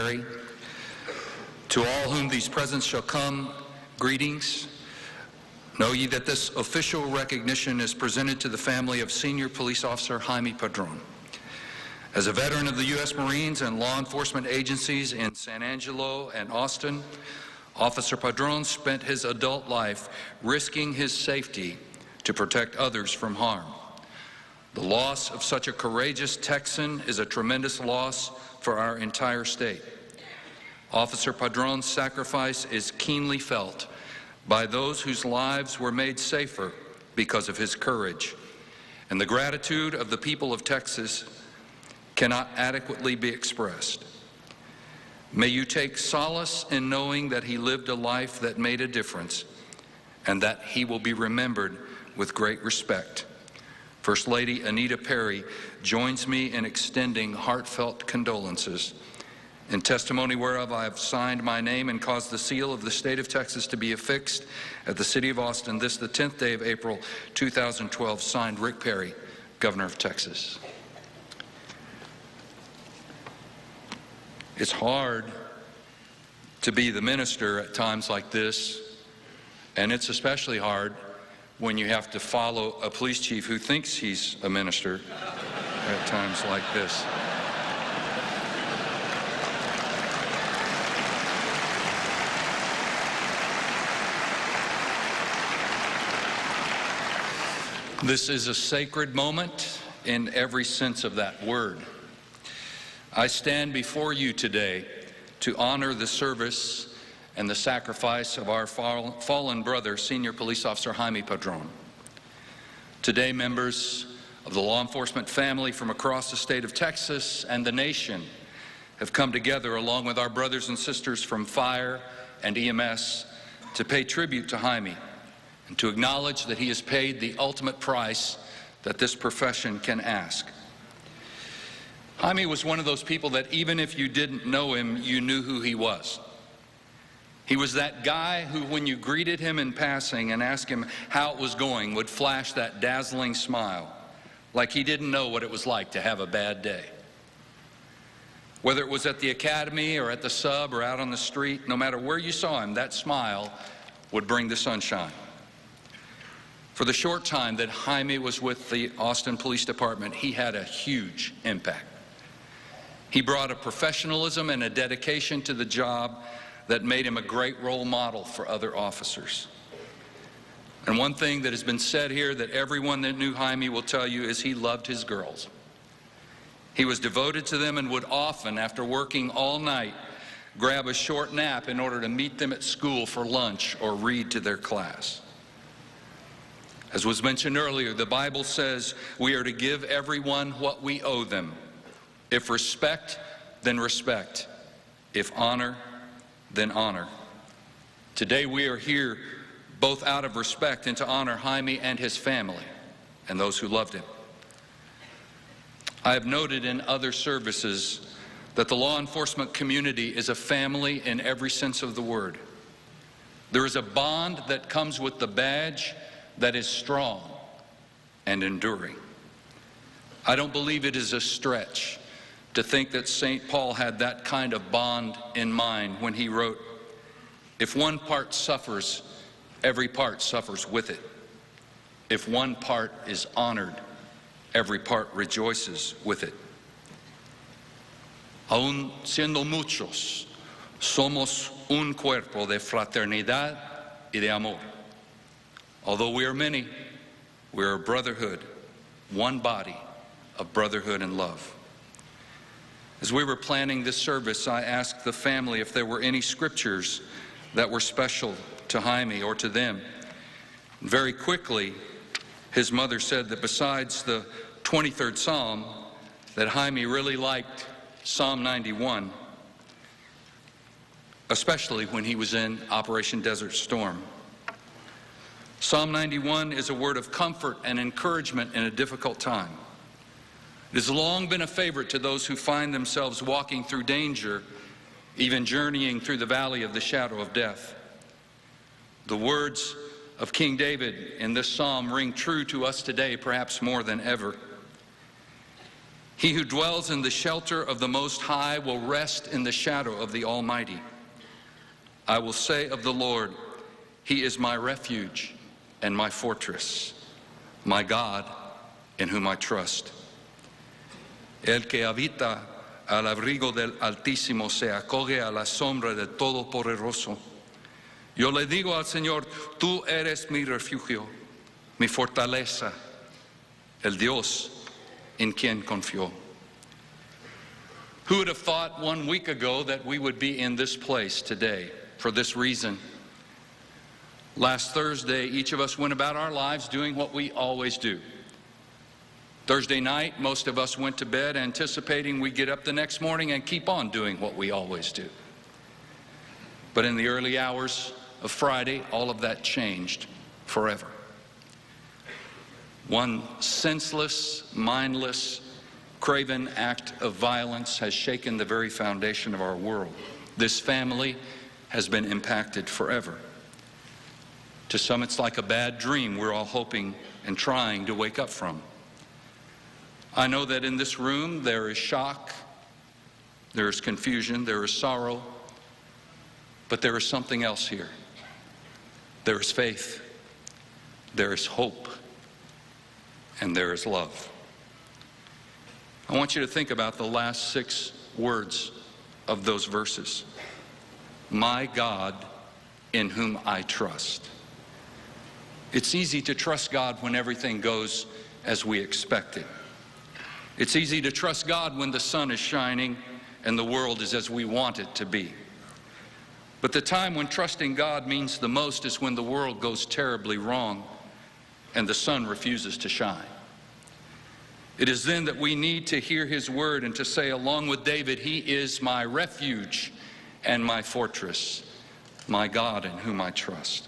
Perry. To all whom these presents shall come, greetings. Know ye that this official recognition is presented to the family of Senior Police Officer Jaime Padron. As a veteran of the U.S. Marines and law enforcement agencies in San Angelo and Austin, Officer Padron spent his adult life risking his safety to protect others from harm. The loss of such a courageous Texan is a tremendous loss for our entire state. Officer Padron's sacrifice is keenly felt by those whose lives were made safer because of his courage, and the gratitude of the people of Texas cannot adequately be expressed. May you take solace in knowing that he lived a life that made a difference and that he will be remembered with great respect. First Lady Anita Perry joins me in extending heartfelt condolences, in testimony whereof I have signed my name and caused the seal of the state of Texas to be affixed at the city of Austin this the 10th day of April 2012, signed Rick Perry, Governor of Texas. It's hard to be the minister at times like this, and it's especially hard when you have to follow a police chief who thinks he's a minister at times like this. This is a sacred moment in every sense of that word. I stand before you today to honor the service and the sacrifice of our fallen brother, Senior Police Officer Jaime Padron. Today, members of the law enforcement family from across the state of Texas and the nation have come together along with our brothers and sisters from fire and EMS to pay tribute to Jaime and to acknowledge that he has paid the ultimate price that this profession can ask. Jaime was one of those people that even if you didn't know him, you knew who he was. He was that guy who, when you greeted him in passing and asked him how it was going, would flash that dazzling smile, like he didn't know what it was like to have a bad day. Whether it was at the academy or at the sub or out on the street, no matter where you saw him, that smile would bring the sunshine. For the short time that Jaime was with the Austin Police Department, he had a huge impact. He brought a professionalism and a dedication to the job that made him a great role model for other officers. And one thing that has been said here that everyone that knew Jaime will tell you is he loved his girls. He was devoted to them and would often, after working all night, grab a short nap in order to meet them at school for lunch or read to their class. As was mentioned earlier, the Bible says we are to give everyone what we owe them. If respect, then respect. If honor, then honor. Today we are here both out of respect and to honor Jaime and his family and those who loved him. I have noted in other services that the law enforcement community is a family in every sense of the word. There is a bond that comes with the badge that is strong and enduring. I don't believe it is a stretch to think that St. Paul had that kind of bond in mind when he wrote, "If one part suffers, every part suffers with it. If one part is honored, every part rejoices with it." Aún siendo muchos, somos un cuerpo de fraternidad y de amor. Although we are many, we are a brotherhood, one body of brotherhood and love. As we were planning this service, I asked the family if there were any scriptures that were special to Jaime or to them. Very quickly, his mother said that besides the 23rd Psalm, that Jaime really liked Psalm 91, especially when he was in Operation Desert Storm. Psalm 91 is a word of comfort and encouragement in a difficult time. It has long been a favorite to those who find themselves walking through danger, even journeying through the valley of the shadow of death. The words of King David in this psalm ring true to us today, perhaps more than ever. He who dwells in the shelter of the Most High will rest in the shadow of the Almighty. I will say of the Lord, He is my refuge and my fortress, my God in whom I trust. El que habita al abrigo del Altísimo se acoge a la sombra del Todopoderoso. Yo le digo al Señor, tú eres mi refugio, mi fortaleza, el Dios in quien confío. Who would have thought 1 week ago that we would be in this place today for this reason? Last Thursday, each of us went about our lives doing what we always do. Thursday night, most of us went to bed anticipating we'd get up the next morning and keep on doing what we always do. But in the early hours of Friday, all of that changed forever. One senseless, mindless, craven act of violence has shaken the very foundation of our world. This family has been impacted forever. To some, it's like a bad dream we're all hoping and trying to wake up from. I know that in this room there is shock, there is confusion, there is sorrow, but there is something else here. There is faith, there is hope, and there is love. I want you to think about the last 6 words of those verses. My God in whom I trust. It's easy to trust God when everything goes as we expect it. It's easy to trust God when the sun is shining and the world is as we want it to be. But the time when trusting God means the most is when the world goes terribly wrong and the sun refuses to shine. It is then that we need to hear His word and to say along with David, He is my refuge and my fortress, my God in whom I trust.